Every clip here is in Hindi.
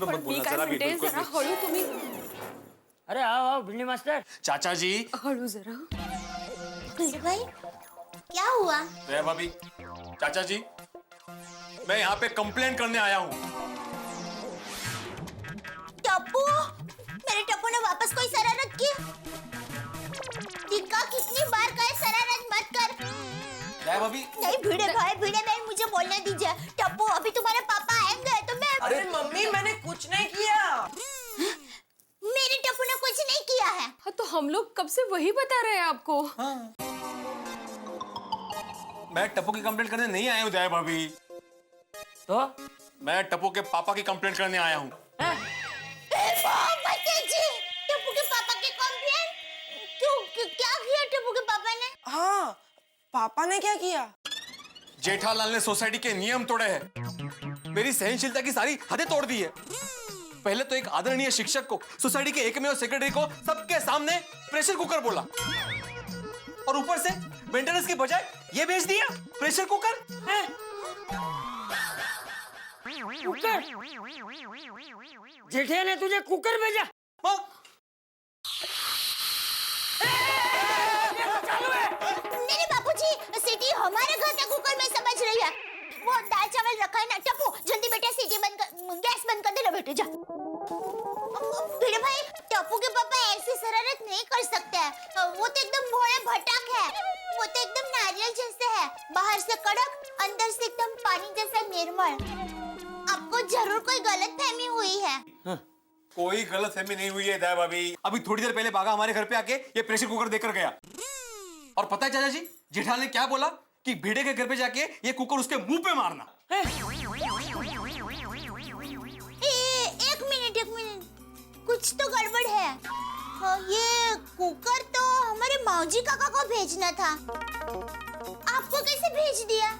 में मत बोलना जरा भी, बिल्कुल जरा भी। हळू तुम्ही. अरे आओ आओ भिंडी मास्टर. चाचा जी, हळू जरा. भिड़े भाई क्या हुआ? जया भाभी, चाचा जी, मैं यहाँ पे कंप्लेंट करने आया हूँ. टप्पू, मेरे टप्पू ने वापस कोई शरारत की? दिक्का कितनी बार कहे शरारत मत कर. जया भाभी, नहीं भिड़े भाई मुझे बोलने दीजिए. टप्पू अभी तुम्हारे पापा आएंगे तो मैं. अरे मम्मी मैंने कुछ नहीं किया. मेरे टप्पू ने कुछ नहीं किया है. हाँ, तो हम लोग कब से वही बता रहे हैं आपको. मैं टप्पू की कंप्लेंट करने नहीं आया हूँ जया भाभी. तो मैं टप्पू के पापा की कंप्लेंट करने आया हूँ. टप्पू के पापा की कंप्लेंट? क्या किया टप्पू के पापा ने? हाँ पापा ने क्या किया? जेठालाल ने सोसाइटी के नियम तोड़े हैं. मेरी सहनशीलता की सारी हदें तोड़ दी है. पहले तो एक आदरणीय शिक्षक को, सोसाइटी के एकमेव सेक्रेटरी को सबके सामने प्रेशर कुकर बोला, और ऊपर से मेंटेनेंस की बजाय ये भेज दिया प्रेशर कुकर. कुकर. जेठिया ने तुझे कुकर भेजा. हाँ? नहीं बापूजी, सीटी हमारे घर के कुकर में समझ रही है. वो दाल चावल रखा है ना. टप्पू जल्दी बेटा सीटी बंद कर, गैस बंद कर दे ना बेटे जा. भिड़े भाई, टप्पू के पापा ऐसी शरारत नहीं कर सकते हैं. वो तो एकदम भोले भटक है. वो तो एकदम नारियल जैसे है, बाहर से कड़क, अंदर से एकदम पानी जैसा निर्मल. आपको जरूर कोई गलतफहमी हुई है. कोई गलतफहमी नहीं हुई है दया भाभी. अभी थोड़ी देर पहले बागा हमारे घर पे आके ये प्रेशर कुकर देकर गया. और पता है चाचा जी, जेठालाल ने क्या बोला कि भिड़े के घर पे जाके ये कुकर उसके मुंह पे मारना. एक मिनट, कुछ तो गड़बड़ है. ये कुकर तो हमारे मौजी काका को भेजना था. आपको कैसे भेज दिया?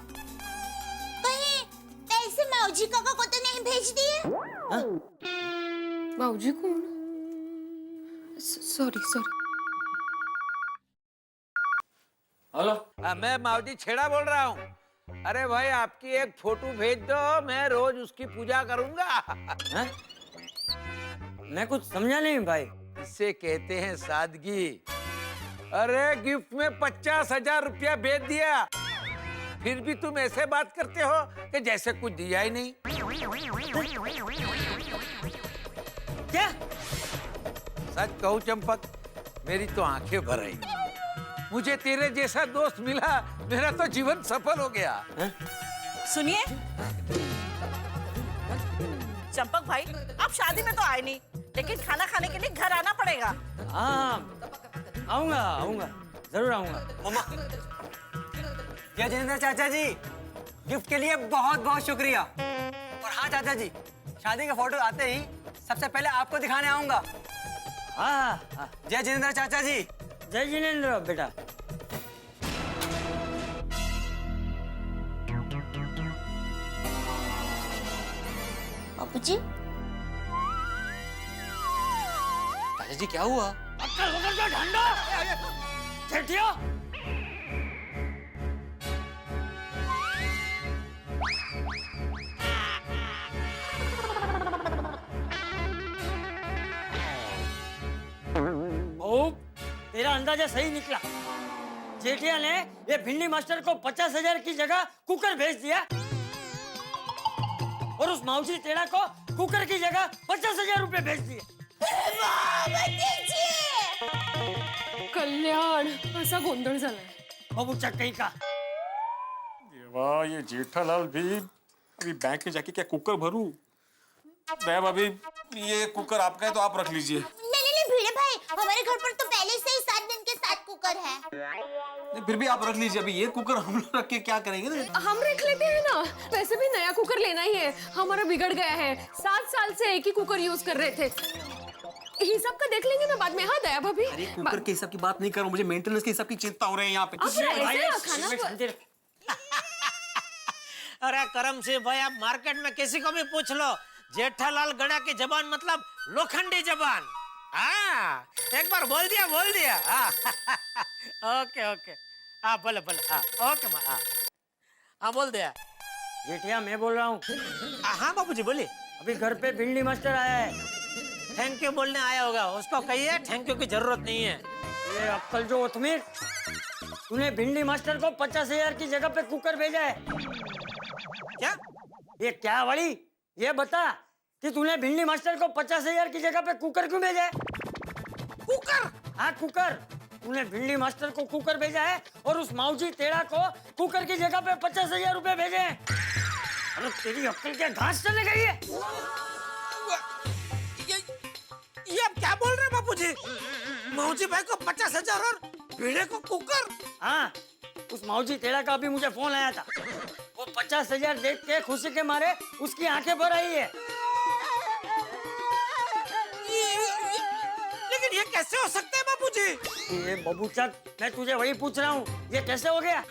कहीं ऐसे मौजी काका को तो नहीं भेज दिए? बाबूजी कौन? सॉरी. हेलो. मैं मावजी छेड़ा बोल रहा हूँ. अरे भाई आपकी एक फोटो भेज दो, मैं रोज उसकी पूजा करूंगा. हैं? मैं कुछ समझा नहीं भाई. इससे कहते हैं सादगी. अरे गिफ्ट में 50,000 रुपया भेज दिया, फिर भी तुम ऐसे बात करते हो कि जैसे कुछ दिया ही नहीं. क्या? सच कहूँ चंपक, मेरी तो आंखें भर आई. मुझे तेरे जैसा दोस्त मिला, मेरा तो जीवन सफल हो गया. सुनिए चंपक भाई, आप शादी में तो आए नहीं, लेकिन खाना खाने के लिए घर आना पड़ेगा. हाँ आऊंगा जरूर आऊंगा. मम्मा, जय जिनेंद्र चाचा जी, गिफ्ट के लिए बहुत बहुत शुक्रिया. और हाँ चाचा जी, शादी के फोटो आते ही सबसे पहले आपको दिखाने आऊंगा. हाँ. जय जिनेंद्र चाचा जी. जय जिनेंद्र बेटा. बापूजी, चाचा जी क्या हुआ? अक्कल वगैरह तो ढंडो. जेठिया. तेरा अंदाजा सही निकला. जेठिया ने ये भिंडी मास्टर को 50,000 की जगह कुकर भेज दिया, और उस मौसी टेढ़ा को कुकर की जगह 50,000 रुपए भेज दिए. कल्याण, असा गोंधळ झालाय. बाबू चक्कई का. वाह, ये जेठालाल भी. अभी बैंक में जाके क्या कुकर भरूं? दया भाभी, ये कुकर आपका है तो आप रख लीजिए. नहीं भिड़े भाई, हमारे घर पर तो पहले से ही 7 दिन के 7 कुकर है. नहीं, फिर भी आप रख लीजिए. अभी ये कुकर हम लोग रख के क्या करेंगे? हम रख लेते हैं ना. वैसे भी नया कुकर लेना ही है, हमारा बिगड़ गया है. 7 साल से एक ही कुकर यूज कर रहे थे. हिसाब का देख लेंगे ना बाद में. हाँ दया भाभी. अरे कुकर के हिसाब की बात नहीं कर रहा हूँ, मुझे मेंटेनेंस के हिसाब की चिंता हो रही है यहाँ पे. अरे करम से भाई, आप मार्केट में किसी को भी पूछ लो, जेठालाल गड़ा की जबान मतलब लोखंडी जबान. हाँ, एक बार बोल दिया. ओके. हाँ बोले. ओके माँ. हाँ बोल दिया. जेठिया मैं बोल रहा हूँ. हाँ बाबूजी बोलिए. अभी घर पे भिंडी मास्टर आया है। थैंक यू बोलने आया होगा, उसको कहिए थैंक यू की जरूरत नहीं है। ये अक्कल जो उतमीर, तूने भिंडी मास्टर को 50,000 की जगह पे कुकर भेजा है। क्या? ये क्या वाली, ये बता कि तूने भिंडी मास्टर को 50,000 की जगह पे कुकर क्यों भेजा है? कुकर? हाँ कुकर। तूने भिंडी मास्टर को कुकर भेजा है और उस माऊजी टेढ़ा को कुकर की जगह पे 50,000 रुपए भेजे हैं। अरे तेरी अक्ल क्या घास चले गई है? ये आप क्या बोल रहे हैं बापूजी? मौजी भाई को 50,000 और भेड़े को कुकर? हाँ, उस माऊजी टेढ़ा का अभी मुझे फोन आया था। वो 50,000 देख के खुशी के मारे उसकी आंखें भर आई है। लेकिन ये कैसे हो सकता है बापूजी? ये बबूचक, मैं तुझे वही पूछ रहा हूँ, ये कैसे हो गया?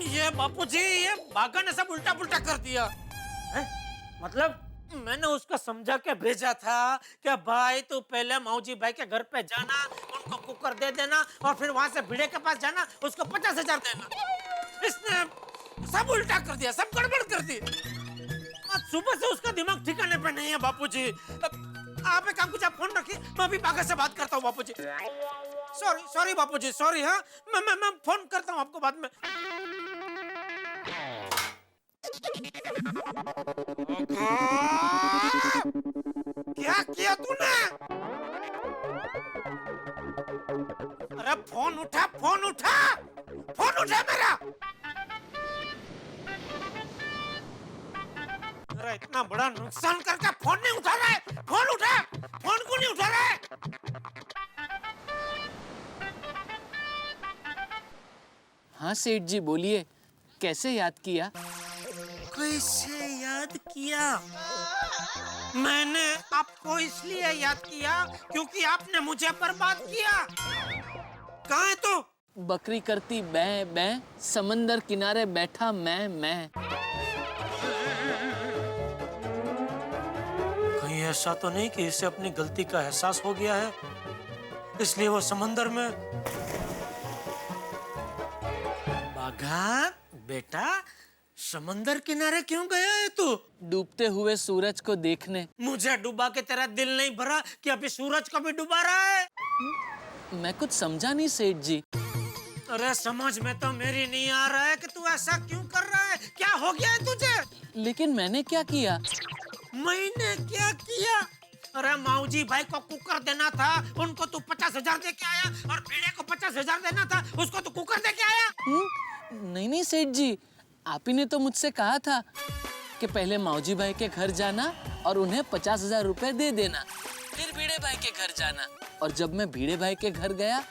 ये बापूजी, ये बागा ने सब उल्टा पुल्टा कर दिया है? मतलब? मैंने उसको समझा के भेजा था कि भाई तू पहले मौजी भाई के घर पे जाना, उनको कुकर दे देना और फिर वहां से भिड़े के पास जाना, उसको 50,000 देना। इसने सब उल्टा कर दिया, सब गड़बड़ कर दी। आज सुबह से उसका दिमाग ठिकाने पे नहीं है बापूजी। आप एक काम कीजिए, आप फोन रखिए, मैं अभी बागा से बात करता हूँ बापूजी। सॉरी बापूजी, सॉरी। हाँ, मैं फोन करता हूँ आपको बाद में। क्या किया तूने? अरे फोन उठा, फोन उठा, फोन उठा मेरा। अरे इतना बड़ा नुकसान करके फोन नहीं उठा रहा है। फोन उठा, फोन क्यों नहीं उठा रहा है? हाँ सेठ जी बोलिए, कैसे याद किया? कैसे याद किया? मैंने आपको इसलिए याद किया क्योंकि आपने मुझे बर्बाद किया। कहाँ है तू? बकरी करती बै बै, समंदर किनारे बैठा मैं। कहीं ऐसा तो नहीं कि इसे अपनी गलती का एहसास हो गया है, इसलिए वो समंदर में। बाघा बेटा, समंदर किनारे क्यों गया है तू? डूबते हुए सूरज को देखने। मुझे डुबा के तेरा दिल नहीं भरा कि अभी सूरज को भी डुबा रहा है? मैं कुछ समझा नहीं सेठ जी। अरे समझ में तो मेरी नहीं आ रहा है कि तू ऐसा क्यों कर रहा है। क्या हो गया है तुझे? लेकिन मैंने क्या किया? मैंने क्या किया? अरे माऊजी भाई को कुकर देना था, उनको तू 50,000 दे के आया, और भेड़े को 50,000 देना था, उसको तू कुकर दे के आया। नहीं सेठ जी, आप ही ने तो मुझसे कहा था कि पहले माऊजी भाई के घर जाना और उन्हें 50,000 रुपए दे देना, फिर भीड़े भाई के घर जाना। और जब मैं भीड़े भाई के घर गया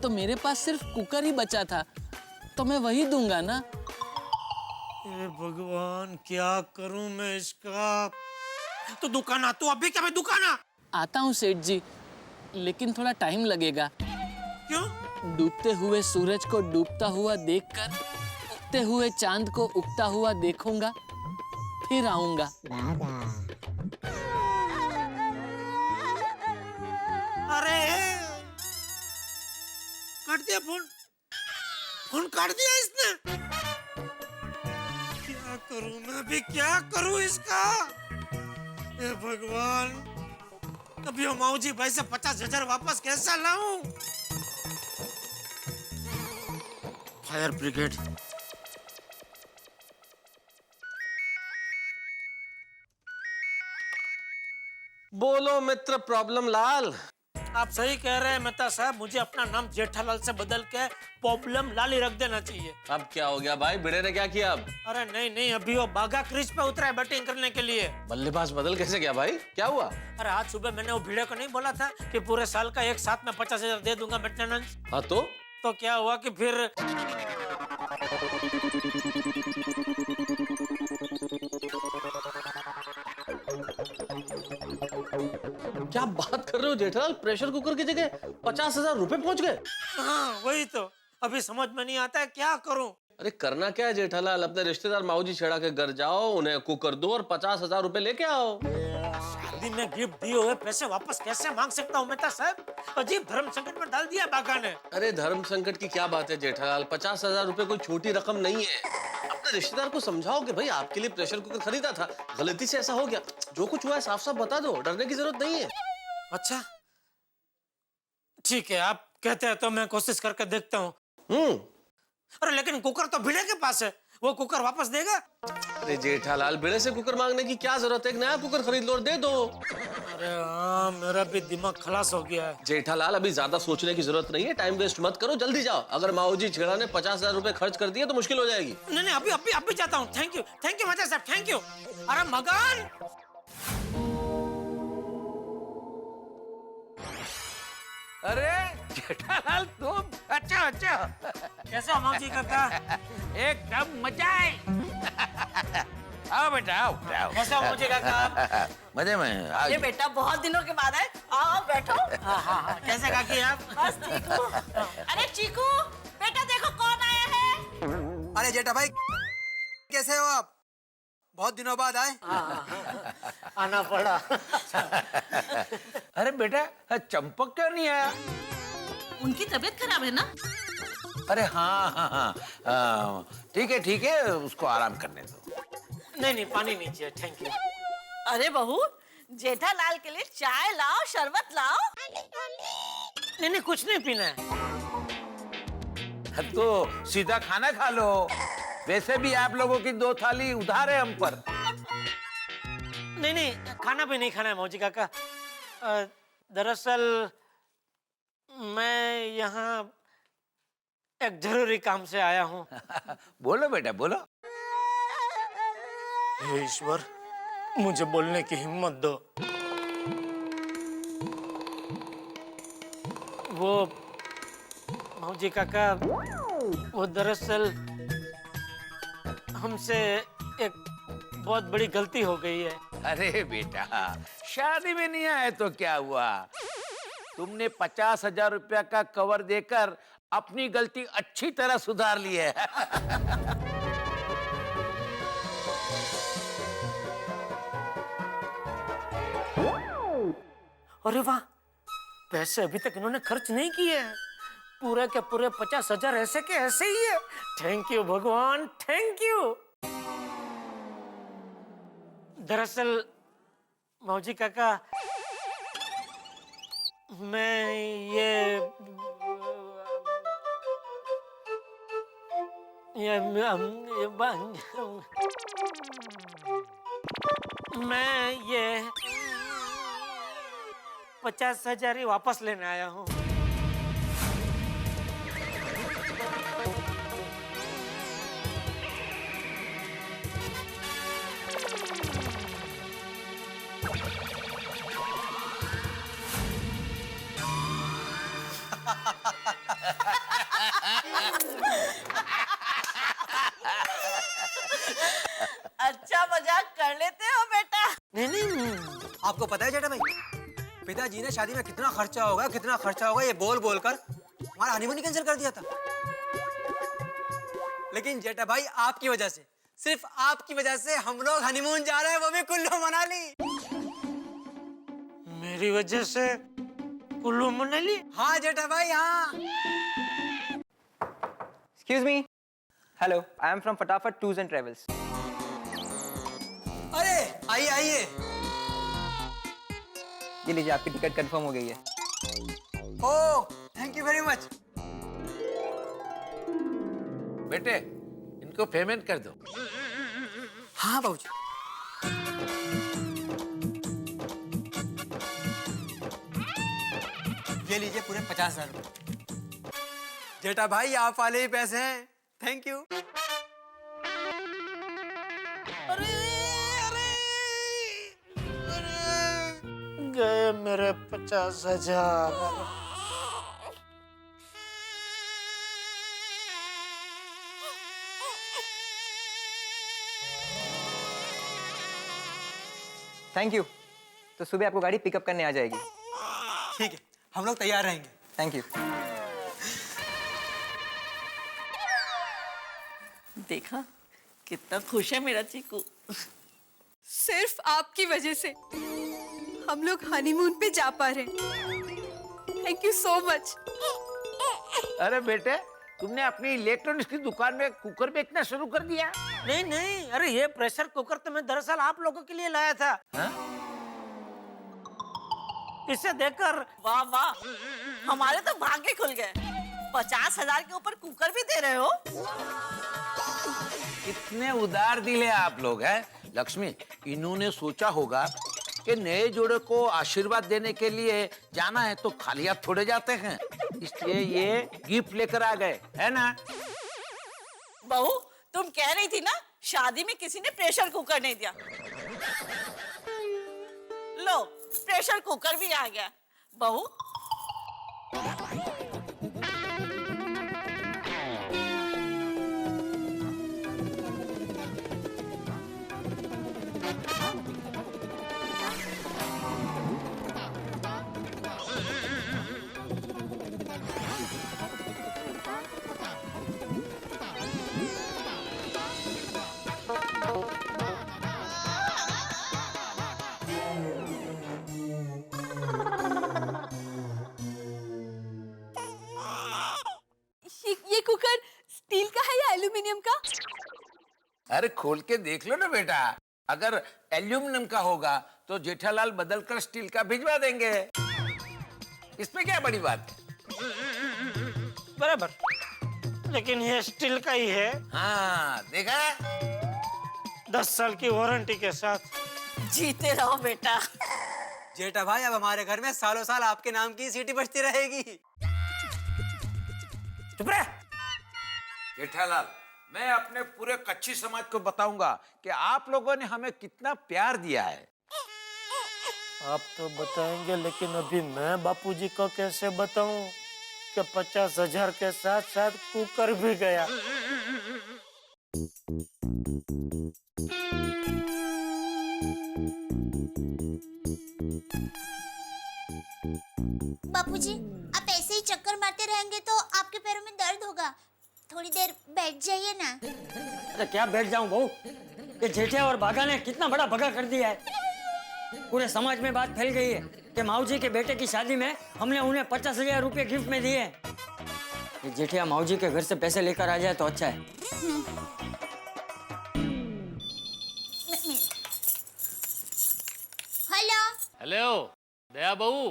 तो मेरे पास सिर्फ कुकर ही बचा था, तो मैं वही दूंगा ना। हे भगवान, क्या करूं मैं इसका? तू दुकाना, तू अभी क्या? मैं दुकाना आता हूँ सेठ जी, लेकिन थोड़ा टाइम लगेगा। क्यों? डूबते हुए सूरज को डूबता हुआ देखकर उगते हुए चांद को उगता हुआ देखूंगा, फिर आऊंगा। अरे काट दिया फोन, फोन काट दिया इसने। क्या करूं मैं अभी, क्या करूं इसका? हे भगवान, अभी माऊजी भाई से 50,000 वापस कैसा लाऊं? Fire brigade. बोलो मित्र प्रॉब्लम लाल। आप सही कह रहे हैं मेहता साहब, मुझे अपना नाम जेठालाल से बदल के प्रॉब्लम लाल ही रख देना चाहिए। अब क्या हो गया भाई, भिड़े ने क्या किया अब? अरे नहीं, अभी वो बागा क्रीज पे उतरा है बैटिंग करने के लिए। बल्लेबाज बदल कैसे गया भाई, क्या हुआ? अरे आज सुबह मैंने वो भिड़े को नहीं बोला था कि पूरे साल का एक साथ में 50,000 दे दूंगा मेंटेनेंस। हाँ तो क्या हुआ कि फिर क्या बात कर रहे हो जेठालाल, प्रेशर कुकर की जगह 50,000 रुपए पहुंच गए? हाँ वही तो, अभी समझ में नहीं आता है क्या करूं। अरे करना क्या है जेठालाल, अपने रिश्तेदार माऊजी छेड़ा के घर जाओ, उन्हें कुकर दो और 50,000 रुपए लेके आओ। शादी में गिफ्ट दिए हुए पैसे वापस कैसे मांग सकता हूँ मेहता साहब? अजीब धर्म संकट में डाल दिया बागा ने। अरे धर्म संकट की क्या बात है जेठालाल, 50,000 रुपए कोई छोटी रकम नहीं है। अपने रिश्तेदार को समझाओ कि भाई आपके लिए प्रेशर कुकर खरीदा था, गलती से ऐसा हो गया। जो कुछ हुआ है साफ साफ बता दो, डरने की जरूरत नहीं है। अच्छा ठीक है, आप कहते हैं तो मैं कोशिश करके देखता हूँ। अरे लेकिन कुकर तो भिड़े के पास है, वो कुकर वापस देगा? अरे जेठालाल, भिड़े से कुकर मांगने की क्या जरूरत है? एक नया कुकर खरीद लो और दे दो। अरे हाँ, मेरा भी दिमाग खलास हो गया है। जेठालाल, अभी ज्यादा सोचने की जरूरत नहीं है, टाइम वेस्ट मत करो, जल्दी जाओ। अगर माऊजी छेड़ा ने 50,000 रुपए खर्च कर दिए तो मुश्किल हो जाएगी। नहीं अभी जाता हूँ। थैंक यू मजा साहब, थैंक यू। अरे मगन, अरे जेठालाल तुम, अच्छा कैसा माऊजी काका? एकदम मजा है। आओ बेटा, आओ। कैसा माऊजी काका? मजे में आओ। ये बेटा बहुत दिनों के बाद है, आओ बैठो। हाँ, कैसे काकी आप? बस ठीक हूँ। अरे चीकू, बेटा देखो कौन आया है। अरे जेठा भाई, कैसे हो आप? बहुत दिनों बाद आए। आना पड़ा। अरे बेटा, चंपक क्यों नहीं आया? उनकी तबीयत खराब है ना? अरे हाँ, ठीक है, उसको आराम करने दो। नहीं पानी नहीं चाहिए, थैंक यू। अरे बहू, जेठालाल के लिए चाय लाओ, शरबत लाओ। नहीं कुछ नहीं पीना है। तो सीधा खाना खा लो। वैसे भी आप लोगों की 2 थाली उधार है हम पर। नहीं खाना भी नहीं खाना है मौजी काका। दरअसल मैं यहाँ एक जरूरी काम से आया हूँ। बोलो बेटा, बोलो। हे ईश्वर, मुझे बोलने की हिम्मत दो। वो मौजी काका, वो दरअसल हमसे एक बहुत बड़ी गलती हो गई है। अरे बेटा, शादी में नहीं आए तो क्या हुआ? तुमने 50,000 रुपया का कवर देकर अपनी गलती अच्छी तरह सुधार ली है। अरे वाह, पैसे अभी तक इन्होंने खर्च नहीं किए हैं। पूरे के पूरे 50,000 ऐसे के ऐसे ही है। थैंक यू भगवान, थैंक यू। दरअसल मौजी काका, मैं ये 50,000 ही वापस लेने आया हूँ। अच्छा मजाक कर लेते हो बेटा। नहीं आपको पता है जेठा भाई, पिताजी ने शादी में कितना खर्चा होगा ये बोल कर हमारा हनीमून कैंसिल कर दिया था। लेकिन जेठा भाई, आपकी वजह से, सिर्फ आपकी वजह से हम लोग हनीमून जा रहे हैं, वो भी कुल्लू मनाली। मेरी वजह से कुल्लू मनाली? हाँ जेठा भाई, हाँ। Excuse me. Hello, I am from Fatafat Tours and Travels. अरे आइए। ये लीजिए, आपकी टिकट कंफर्म हो गई है। ओह, थैंक यू वेरी मच। बेटे, इनको पेमेंट कर दो। हाँ बाबूजी। ये लीजिए पूरे 50,000 रुपए। जेठा भाई, आप वाले ही पैसे हैं। Thank you. गए मेरे 50,000। Thank you. तो सुबह आपको गाड़ी पिकअप करने आ जाएगी। ठीक है, हम लोग तैयार रहेंगे। Thank you. देखा कितना खुश है मेरा चीकू। सिर्फ आपकी वजह से हम लोग हनीमून पे जा पा रहे। Thank you so much. अरे बेटे, तुमने अपनी इलेक्ट्रॉनिक्स की दुकान में कुकर बेचना शुरू कर दिया? नहीं नहीं, अरे ये प्रेशर कुकर तो मैं दरअसल आप लोगों के लिए लाया था। हाँ? इसे देखकर वाह वाह, हमारे तो भाग्य खुल गए। 50,000 के ऊपर कुकर भी दे रहे हो। इतने उदार दिल है आप लोग हैं। लक्ष्मी, इन्होंने सोचा होगा कि नए जोड़े को आशीर्वाद देने के लिए जाना है तो खाली हाथ थोड़े जाते हैं, इसलिए ये गिफ्ट लेकर आ गए, है ना? बहू, तुम कह रही थी ना शादी में किसी ने प्रेशर कुकर नहीं दिया। लो, प्रेशर कुकर भी आ गया। बहू, ये कुकर स्टील का है या एल्यूमिनियम का? अरे खोल के देख लो ना बेटा, अगर एल्यूमिनियम का होगा तो जेठालाल बदल कर स्टील का भिजवा देंगे। इसमें क्या बड़ी बात है? बराबर, लेकिन ये स्टील का ही है। हाँ, देखा? 10 साल की वारंटी के साथ। जीते रहो बेटा। जेठा भाई, अब हमारे घर में सालों साल आपके नाम की सीटी बजती रहेगी। चुप रह। जेठालाल, मैं अपने पूरे कच्ची समाज को बताऊंगा कि आप लोगों ने हमें कितना प्यार दिया है। आप तो बताएंगे, लेकिन अभी मैं बापूजी को कैसे बताऊं कि 50,000 के साथ साथ कुकर भी गया। बापूजी, आप ऐसे ही चक्कर मारते रहेंगे तो आपके पैरों में दर्द होगा। थोड़ी देर बैठ जाइए ना। अरे क्या बैठ जाऊं बहू, ये जेठिया और बागा ने कितना बड़ा भगा कर दिया है। पूरे समाज में बात फैल गई है कि माऊजी के बेटे की शादी में हमने उन्हें 50,000 रुपए गिफ्ट में दिए। ये जेठिया माऊजी के घर से पैसे लेकर आ जाए तो अच्छा है। हेलो। हेलो दया बहू,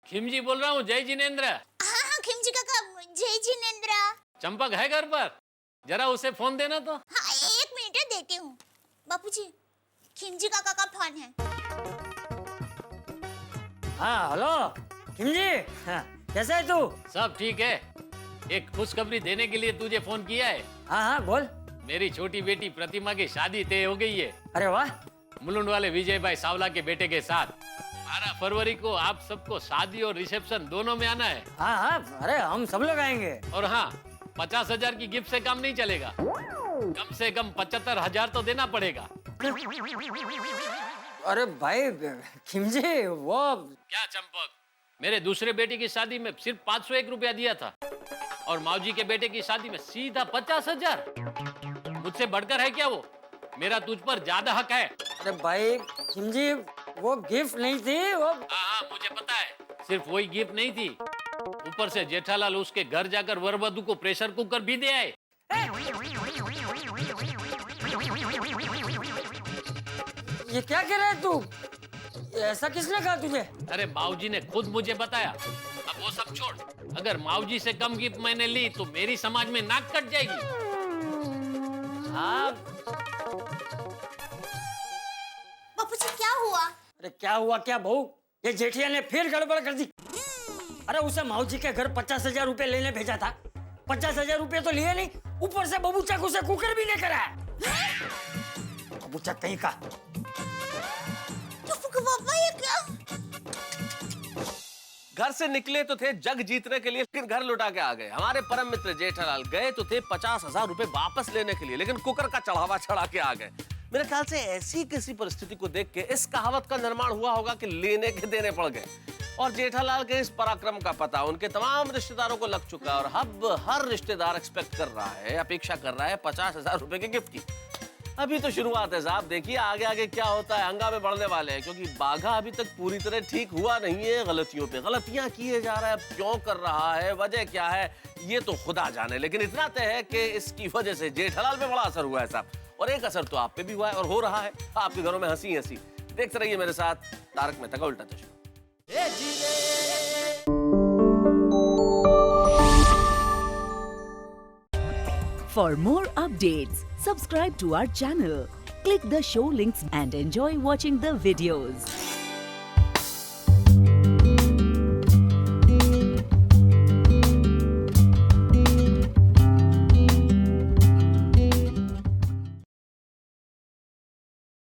खिमजी बोल रहा हूँ। जय जिनेंद्र। हाँ, खिमजी काका, जय जिनेंद्र। चंपक है घर पर? जरा उसे फोन देना तो। हाँ, 1 मिनट देती हूँ। बापूजी, खिमजी काका का फोन है। हाँ हेलो खिमजी, हाँ, कैसा है तू? सब ठीक है। एक खुशखबरी देने के लिए तुझे फोन किया है। हाँ हाँ बोल। मेरी छोटी बेटी प्रतिमा की शादी तय हो गई है। अरे वाह। मुलुंड वाले विजय भाई सावला के बेटे के साथ। 12 फरवरी को आप सबको शादी और रिसेप्शन दोनों में आना है। हाँ हाँ, अरे हम सब लोग आएंगे। और हाँ, 50,000 की गिफ्ट से काम नहीं चलेगा, कम से कम 75,000 तो देना पड़ेगा। अरे भाई खिमजी, वो क्या चंपक, मेरे दूसरे बेटे की शादी में सिर्फ 501 रुपया दिया था और माऊजी के बेटे की शादी में सीधा 50,000। मुझसे बढ़कर है क्या वो? मेरा तुझ पर ज्यादा हक है। अरे भाई खिमजी, वो गिफ्ट नहीं थी वो। हाँ, मुझे पता है। सिर्फ वही गिफ्ट नहीं थी, ऊपर से जेठालाल उसके घर जाकर वरवधु को प्रेशर कुकर भी दे आए। ये क्या कह रहा है तू? ऐसा किसने कहा तुझे? अरे माऊजी ने खुद मुझे बताया। अब वो सब छोड़, अगर माऊजी से कम गिफ्ट मैंने ली तो मेरी समाज में नाक कट जाएगी। हाँ। बापूजी, क्या हुआ? अरे क्या हुआ क्या बहू, ये जेठिया ने फिर गड़बड़ कर दी। अरे उसे माऊजी के घर 50,000 रुपए लेने भेजा था। 50,000 रुपए तो लिए नहीं, ऊपर से बबूचा को उसे कुकर भी लेकर आया। बबूचा कहीं का। पापा, ये क्या? घर से निकले तो थे जग जीतने के लिए, लेकिन घर लुटा के आ गए। हमारे परम मित्र जेठालाल गए तो थे 50,000 रुपए वापस लेने के लिए, लेकिन कुकर का चढ़ावा चढ़ा के आ गए। मेरे ख्याल से ऐसी किसी परिस्थिति को देख के इस कहावत का निर्माण हुआ होगा कि लेने के देने पड़ गए। और जेठालाल के इस पराक्रम का पता उनके तमाम रिश्तेदारों को लग चुका है और अब हर रिश्तेदार एक्सपेक्ट कर रहा है, अपेक्षा कर रहा है 50,000 रुपए के गिफ्ट की। अभी तो शुरुआत है साहब, देखिए आगे आगे क्या होता है। हंगामे बढ़ने वाले हैं क्योंकि बाघा अभी तक पूरी तरह ठीक हुआ नहीं है। गलतियों पे गलतियां किए जा रहा है। अब क्यों कर रहा है, वजह क्या है, ये तो खुदा जाने। लेकिन इतना तय है कि इसकी वजह से जेठालाल पे बड़ा असर हुआ है साहब, और एक असर तो आप पे भी हुआ है और हो रहा है। आपके घरों में हंसी हंसी। देखते रहिए मेरे साथ तारक मेहता का उल्टा चश्मा। For more updates, subscribe to our channel, click the show links and enjoy watching the videos.